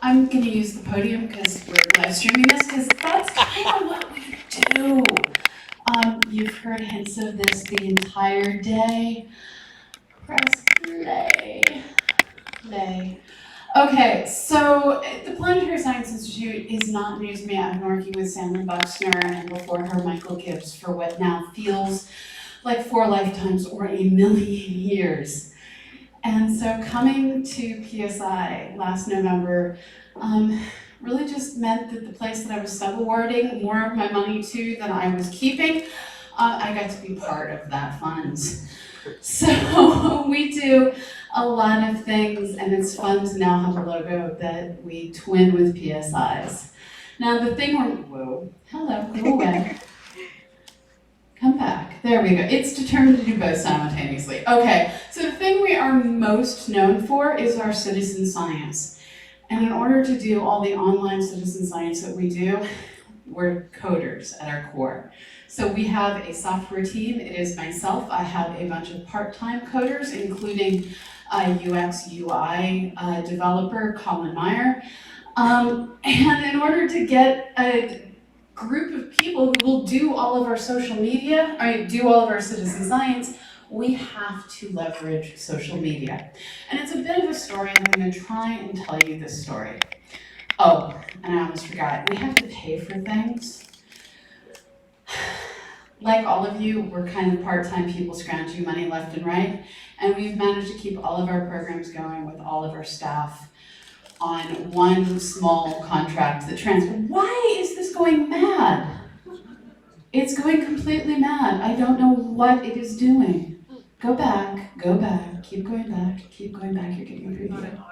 I'm going to use the podium because we're live streaming this, because that's kind of what we do. You've heard hints of this the entire day. Press play. Play. Okay, so the Planetary Science Institute is not new to me. I've been working with Sandra Buxner and before her Michael Gibbs for what now feels like 4 lifetimes or 1,000,000 years. And so coming to PSI last November really just meant that the place that I was sub-awarding more of my money to than I was keeping, I got to be part of that fund. So we do a lot of things, and it's fun to now have a logo that we twin with PSI's. Now the thing whoa, hello, go away. Come back. There we go. It's determined to do both simultaneously. Okay, so the thing we are most known for is our citizen science. And in order to do all the online citizen science that we do, we're coders at our core. So we have a software team. It is myself. I have a bunch of part-time coders, including a UX UI developer, Colin Meyer. And in order to get a group of people who will do all of our social media, do all of our citizen science, we have to leverage social media. And it's a bit of a story, and I'm going to try and tell you this story. Oh, and I almost forgot, we have to pay for things. Like all of you, we're kind of part-time people scrounging money left and right, and we've managed to keep all of our programs going with all of our staff on one small contract that transferred. Why is this going mad? It's going completely mad. I don't know what it is doing. Go back, keep going back, you're getting a preview.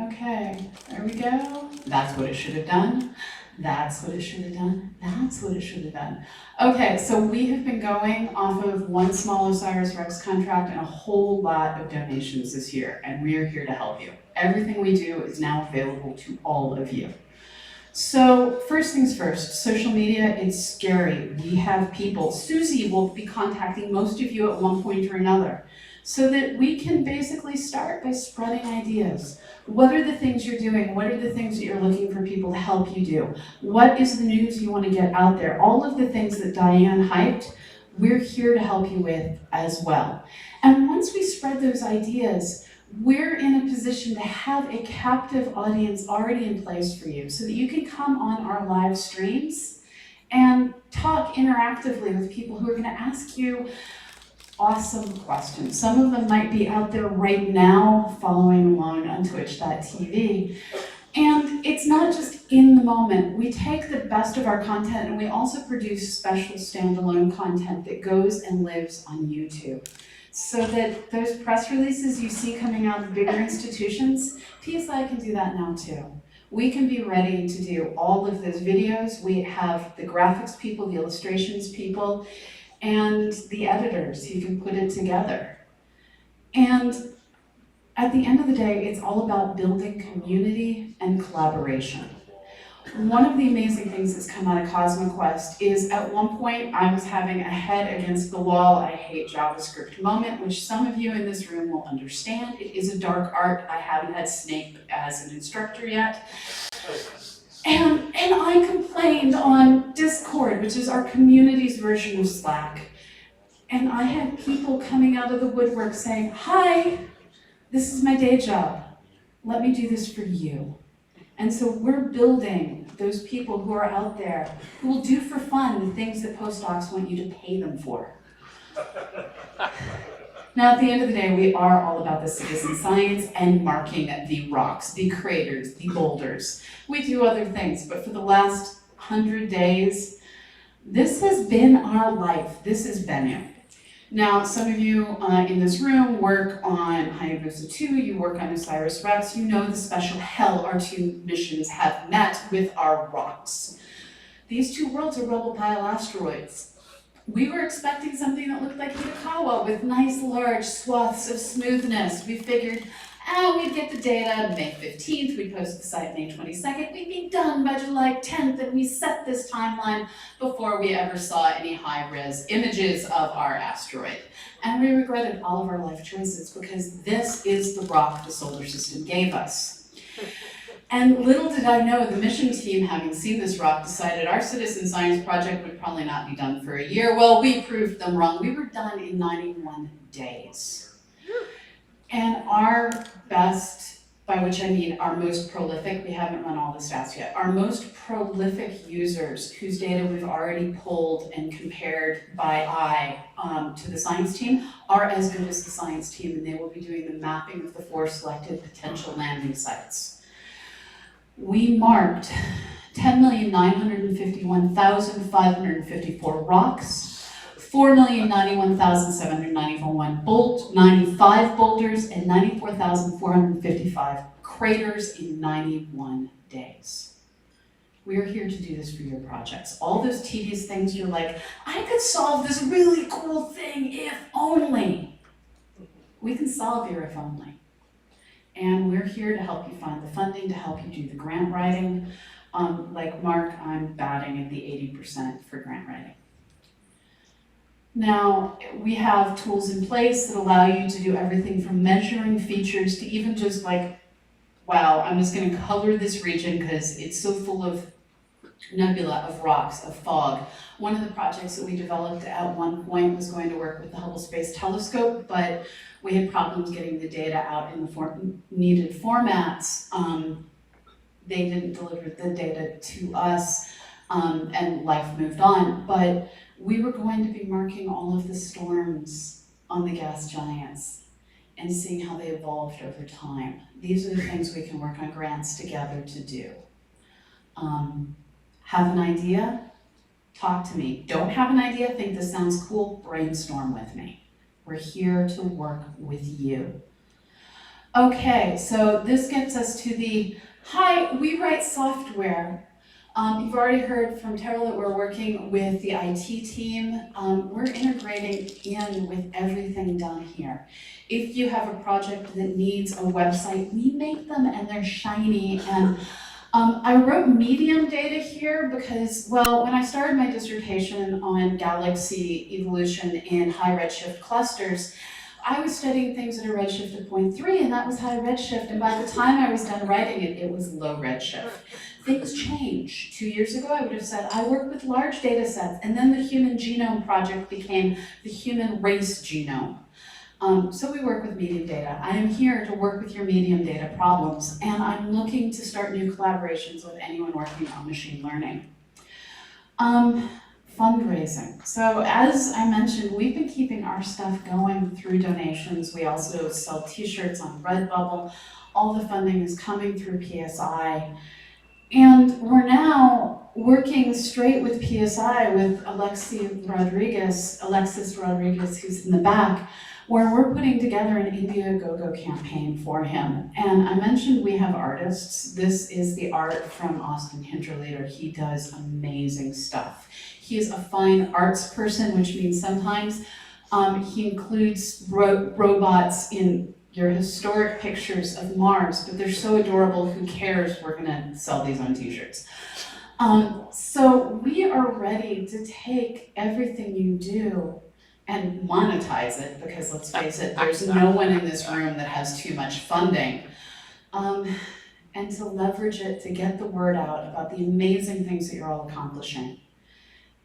Okay, there we go. That's what it should have done. That's what it should have done. That's what it should have done. Okay, so we have been going off of one small OSIRIS-REx contract and a whole lot of donations this year, and we are here to help you. Everything we do is now available to all of you. So first things first, social media, it's scary. We have people, Susie will be contacting most of you at one point or another, so that we can basically start by spreading ideas. What are the things you're doing? What are the things that you're looking for people to help you do? What is the news you want to get out there? All of the things that Diane hyped, we're here to help you with as well. And once we spread those ideas, we're in a position to have a captive audience already in place for you so that you can come on our live streams and talk interactively with people who are going to ask you awesome questions. Some of them might be out there right now following along on twitch.tv. And it's not just in the moment. We take the best of our content and we also produce special standalone content that goes and lives on YouTube. So that those press releases you see coming out of bigger institutions, PSI can do that now too. We can be ready to do all of those videos. We have the graphics people, the illustrations people, and the editors who can put it together. And at the end of the day, it's all about building community and collaboration. One of the amazing things that's come out of CosmoQuest is at one point I was having a head against the wall, I hate JavaScript moment, which some of you in this room will understand. It is a dark art. I haven't had Snape as an instructor yet. And I complained on Discord, which is our community's version of Slack. And I had people coming out of the woodwork saying, hi, this is my day job. Let me do this for you. And so we're building those people who are out there who will do for fun the things that postdocs want you to pay them for. Now, at the end of the day, we are all about the citizen science and marking the rocks, the craters, the boulders. We do other things, but for the last 100 days, this has been our life. This is Bennu. Now, some of you in this room work on Hayabusa 2, you work on OSIRIS-REx, you know the special hell our two missions have met with our rocks. These two worlds are rubble pile asteroids. We were expecting something that looked like Hitakawa with nice large swaths of smoothness. We figured And we'd get the data May 15th, we'd post the site May 22nd, we'd be done by July 10th, and we set this timeline before we ever saw any high-res images of our asteroid. And we regretted all of our life choices because this is the rock the solar system gave us. And little did I know, the mission team, having seen this rock, decided our citizen science project would probably not be done for a year. Well, we proved them wrong. We were done in 91 days. And our best, by which I mean our most prolific, we haven't run all the stats yet, our most prolific users whose data we've already pulled and compared by eye to the science team are as good as the science team, and they will be doing the mapping of the 4 selected potential landing sites. We marked 10,951,554 rocks, 4,091,795 boulders, and 94,455 craters in 91 days. We're here to do this for your projects. All those tedious things you're like, I could solve this really cool thing if only. We can solve your if only. And we're here to help you find the funding, to help you do the grant writing. Like Mark, I'm batting at the 80% for grant writing. Now, we have tools in place that allow you to do everything from measuring features to even just like, wow, I'm just going to color this region because it's so full of nebula, of rocks, of fog. One of the projects that we developed at one point was going to work with the Hubble Space Telescope, but we had problems getting the data out in the needed formats. They didn't deliver the data to us, and life moved on. But we were going to be marking all of the storms on the gas giants and seeing how they evolved over time. These are the things we can work on grants together to do. Have an idea? Talk to me. Don't have an idea? Think this sounds cool? Brainstorm with me. We're here to work with you. Okay, so this gets us to the, hi, we write software. You've already heard from Terrell that we're working with the IT team. We're integrating in with everything done here. If you have a project that needs a website, we make them and they're shiny. And I wrote medium data here because, well, when I started my dissertation on galaxy evolution in high redshift clusters, I was studying things at a redshift of 0.3, and that was high redshift, and by the time I was done writing it, it was low redshift. Things change. 2 years ago, I would have said, I work with large data sets, and then the Human Genome Project became the Human Race Genome. So we work with medium data. I am here to work with your medium data problems, and I'm looking to start new collaborations with anyone working on machine learning. Fundraising. So as I mentioned, we've been keeping our stuff going through donations. We also sell t-shirts on Redbubble. All the funding is coming through PSI. And we're now working straight with PSI with Alexis Rodriguez, who's in the back, where we're putting together an Indiegogo campaign for him. And I mentioned we have artists. This is the art from Austin Hinterleader. He does amazing stuff. He is a fine arts person, which means sometimes he includes robots in your historic pictures of Mars, but they're so adorable, who cares? We're gonna sell these on t-shirts. So we are ready to take everything you do and monetize it, because let's face it, there's no one in this room that has too much funding. And to leverage it to get the word out about the amazing things that you're all accomplishing,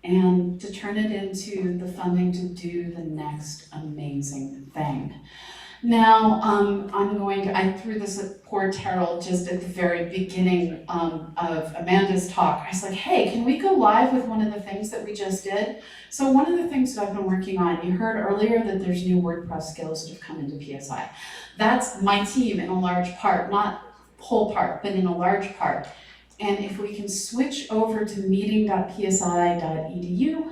and to turn it into the funding to do the next amazing thing. Now, I threw this at poor Terrell just at the very beginning of Amanda's talk. I was like, hey, can we go live with one of the things that we just did? So one of the things that I've been working on, you heard earlier that there's new WordPress skills that have come into PSI. That's my team in a large part, not whole part, but in a large part. And if we can switch over to meeting.psi.edu,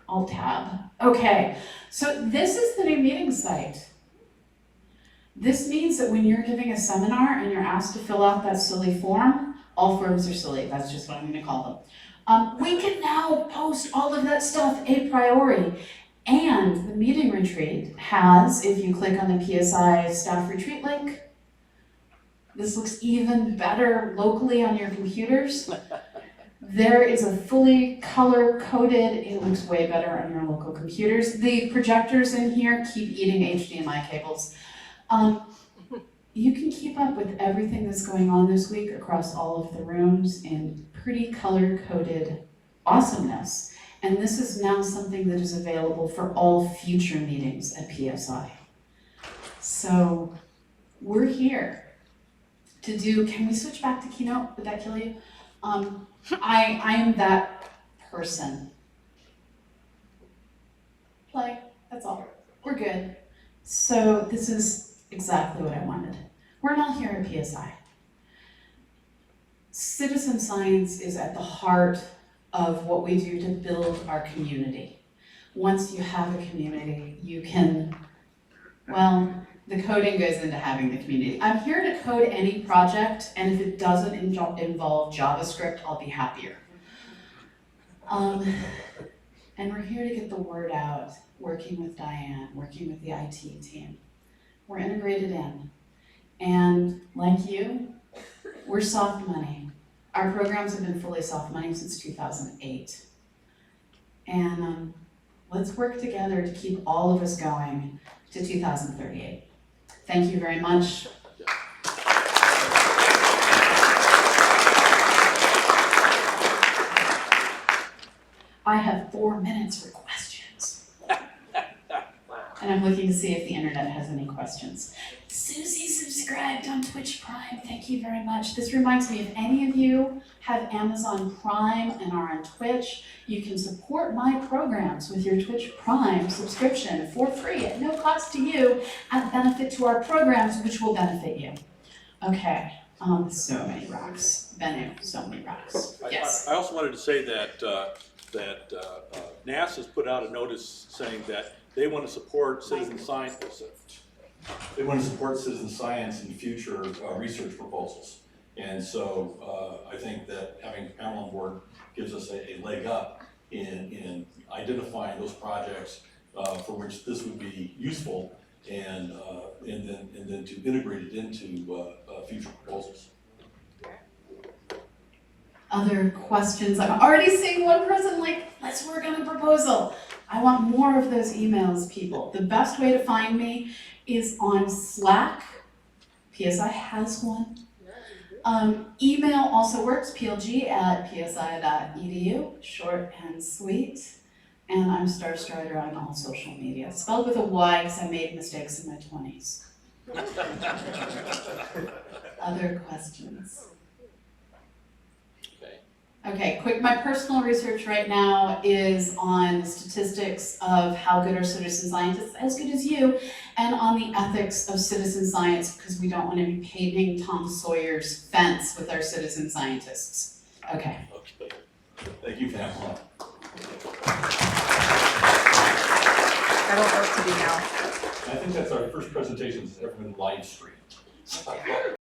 I'll tab. Okay, so this is the new meeting site. This means that when you're giving a seminar and you're asked to fill out that silly form, all forms are silly, that's just what I'm gonna call them. We can now post all of that stuff a priori. And the meeting retreat has, if you click on the PSI staff retreat link, This looks even better locally on your computers. There is a fully color-coded, it looks way better on your local computers. The projectors in here keep eating HDMI cables. You can keep up with everything that's going on this week across all of the rooms in pretty color-coded awesomeness. And this is now something that is available for all future meetings at PSI. So we're here to do, can we switch back to Keynote? Would that kill you? I am that person. Play, that's all. We're good. So this is exactly what I wanted. We're not here at PSI. Citizen science is at the heart of what we do to build our community. Once you have a community, you can, well, the coding goes into having the community. I'm here to code any project, and if it doesn't involve JavaScript, I'll be happier. And we're here to get the word out, working with Diane, working with the IT team. We're integrated in. And like you, we're soft money. Our programs have been fully soft money since 2008. And let's work together to keep all of us going to 2038. Thank you very much. I have 4 minutes for questions. And I'm looking to see if the internet has any questions. Susie subscribed on Twitch Prime. Thank you very much. This reminds me, if any of you have Amazon Prime and are on Twitch, you can support my programs with your Twitch Prime subscription for free at no cost to you, at benefit to our programs, which will benefit you. Okay, so many rocks. Bennu, so many rocks. Yes. I also wanted to say that NASA's put out a notice saying that they want to support citizen science. They want to support citizen science in future research proposals. And so I think that having Pamela on board gives us a leg up in identifying those projects for which this would be useful, and then to integrate it into future proposals. Other questions? I'm already seeing one person like, let's work on a proposal. I want more of those emails, people. The best way to find me is on Slack. PSI has one. Email also works, plg@psi.edu, short and sweet. And I'm Starstrider on all social media. Spelled with a Y because I made mistakes in my 20s. Other questions? Okay, quick, my personal research right now is on the statistics of how good are citizen scientists, as good as you, and on the ethics of citizen science, because we don't want to be painting Tom Sawyer's fence with our citizen scientists. Okay. Okay. Thank you, Pamela. I don't know what to do now. I think that's our first presentation that's ever been live streamed.